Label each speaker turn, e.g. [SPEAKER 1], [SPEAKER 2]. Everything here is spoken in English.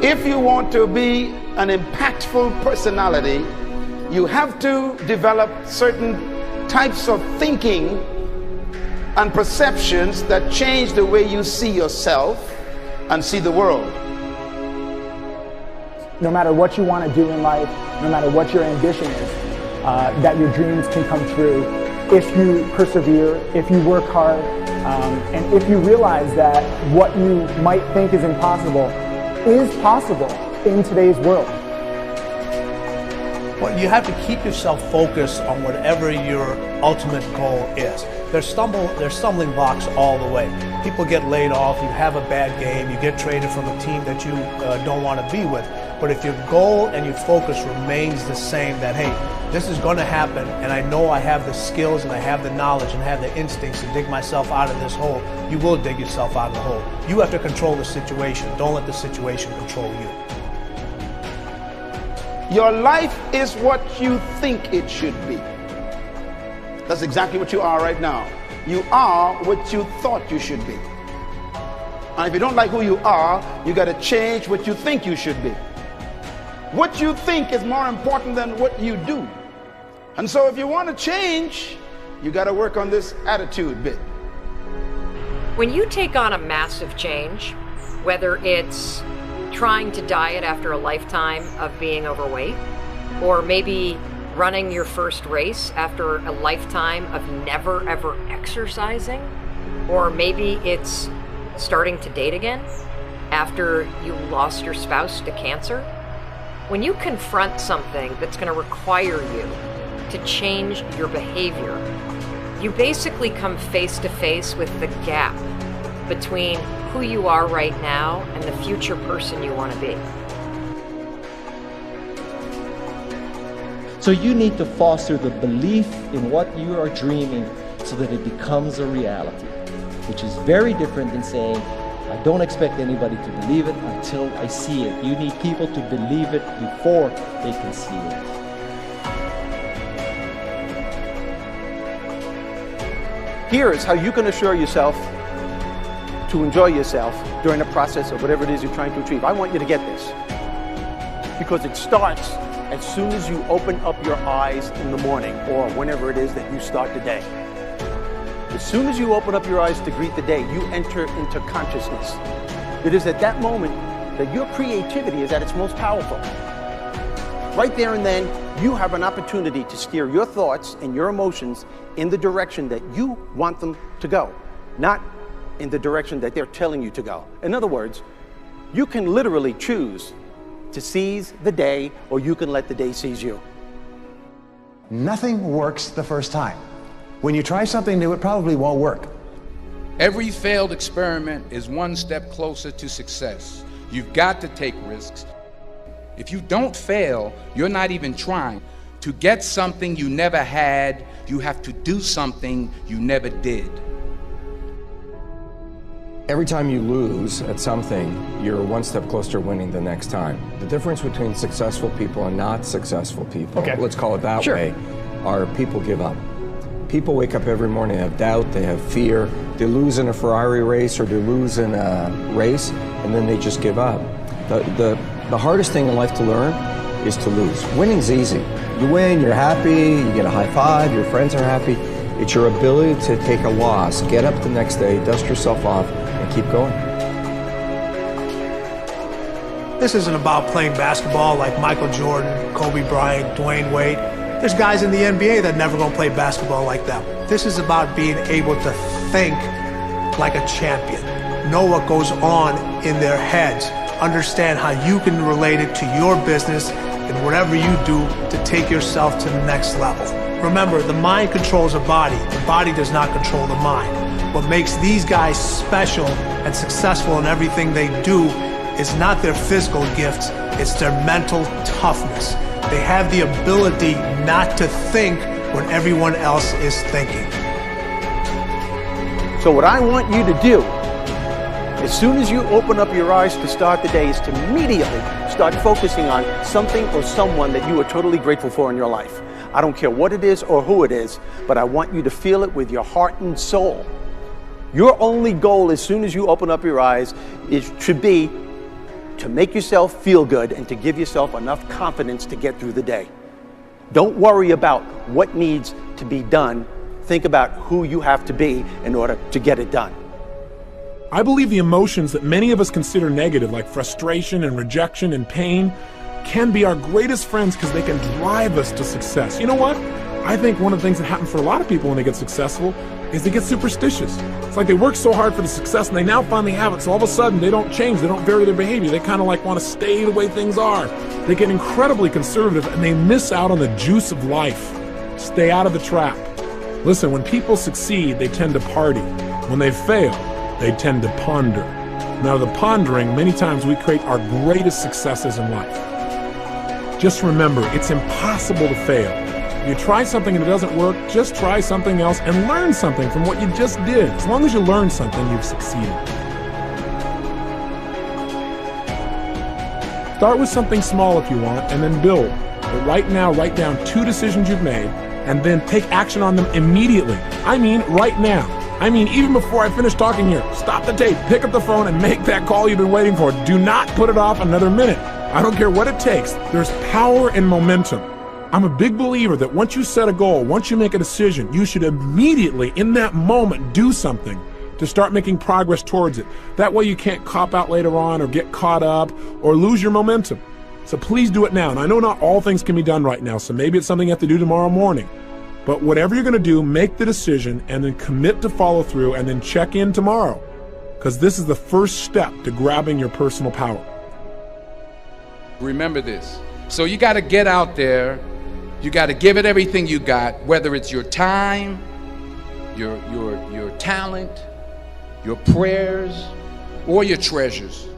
[SPEAKER 1] if you want to be an impactful personality, you have to develop certain types of thinking and perceptions that change the way you see yourself and see the world.
[SPEAKER 2] No matter what you want to do in life, no matter what your ambition is, that your dreams can come true if you persevere, if you work hard, and if you realize that what you might think is impossible is possible in today's world.
[SPEAKER 3] Well, you have to keep yourself focused on whatever your ultimate goal is. There's stumbling blocks all the way. People get laid off, you have a bad game, you get traded from a team that you don't want to be with. But if your goal and your focus remains the same, that hey, this is going to happen, and I know I have the skills and I have the knowledge and I have the instincts to dig myself out of this hole, you will dig yourself out of the hole. You have to control the situation. Don't let the situation control you.
[SPEAKER 1] Your life is what you think it should be. That's exactly what you are right now. You are what you thought you should be. And if you don't like who you are, you got to change what you think you should be. What you think is more important than what you do. And so if you want to change, you got to work on this attitude bit.
[SPEAKER 4] When you take on a massive change, whether it's trying to diet after a lifetime of being overweight, or maybe running your first race after a lifetime of never ever exercising, or maybe it's starting to date again after you lost your spouse to cancer, when you confront something that's going to require you to change your behavior, you basically come face to face with the gap between who you are right now and the future person you want to be.
[SPEAKER 5] So you need to foster the belief in what you are dreaming so that it becomes a reality, which is very different than saying, I don't expect anybody to believe it until I see it. You need people to believe it before they can see it.
[SPEAKER 6] Here is how you can assure yourself to enjoy yourself during the process of whatever it is you're trying to achieve. I want you to get this, because it starts as soon as you open up your eyes in the morning, or whenever it is that you start the day. As soon as you open up your eyes to greet the day, you enter into consciousness. It is at that moment that your creativity is at its most powerful. Right there and then, you have an opportunity to steer your thoughts and your emotions in the direction that you want them to go, not in the direction that they're telling you to go. In other words, you can literally choose to seize the day, or you can let the day seize you.
[SPEAKER 7] Nothing works the first time. When you try something new, it probably won't work.
[SPEAKER 8] Every failed experiment is one step closer to success. You've got to take risks. If you don't fail, you're not even trying. To get something you never had, you have to do something you never did.
[SPEAKER 9] Every time you lose at something, you're one step closer to winning the next time. The difference between successful people and not successful people, let's call it that way, are people give up. People wake up every morning, they have doubt, they have fear, they lose in a Ferrari race or they lose in a race, and then they just give up. The hardest thing in life to learn is to lose. Winning's easy. You win, you're happy, you get a high five, your friends are happy. It's your ability to take a loss, get up the next day, dust yourself off, and keep going.
[SPEAKER 3] This isn't about playing basketball like Michael Jordan, Kobe Bryant, Dwayne Wade. There's guys in the NBA that never gonna play basketball like them. This is about being able to think like a champion, know what goes on in their heads, understand how you can relate it to your business and whatever you do to take yourself to the next level. Remember, the mind controls the body does not control the mind. What makes these guys special and successful in everything they do is not their physical gifts, it's their mental toughness. They have the ability not to think when everyone else is thinking.
[SPEAKER 6] So what I want you to do, as soon as you open up your eyes to start the day, is to immediately start focusing on something or someone that you are totally grateful for in your life. I don't care what it is or who it is, but I want you to feel it with your heart and soul. Your only goal as soon as you open up your eyes should be to make yourself feel good and to give yourself enough confidence to get through the day. Don't worry about what needs to be done. Think about who you have to be in order to get it done.
[SPEAKER 10] I believe the emotions that many of us consider negative, like frustration and rejection and pain, can be our greatest friends because they can drive us to success. You know what? I think one of the things that happens for a lot of people when they get successful is they get superstitious. It's like they work so hard for the success and they now finally have it, so all of a sudden they don't change, they don't vary their behavior, they kind of like want to stay the way things are. They get incredibly conservative and they miss out on the juice of life. Stay out of the trap. Listen, when people succeed, they tend to party. When they fail, they tend to ponder. Now, the pondering, many times we create our greatest successes in life. Just remember, it's impossible to fail. If you try something and it doesn't work, just try something else and learn something from what you just did. As long as you learn something, you've succeeded. Start with something small if you want, and then build. But right now, write down 2 decisions you've made, and then take action on them immediately. I mean, right now. I mean, even before I finish talking here, stop the tape, pick up the phone, and make that call you've been waiting for. Do not put it off another minute. I don't care what it takes. There's power in momentum. I'm a big believer that once you set a goal, once you make a decision, you should immediately, in that moment, do something to start making progress towards it. That way you can't cop out later on or get caught up or lose your momentum. So please do it now. And I know not all things can be done right now, so maybe it's something you have to do tomorrow morning. But whatever you're going to do, make the decision and then commit to follow through and then check in tomorrow. Because this is the first step to grabbing your personal power.
[SPEAKER 8] Remember this. So you got to get out there. You got to give it everything you got, whether it's your time, your talent, your prayers, or your treasures.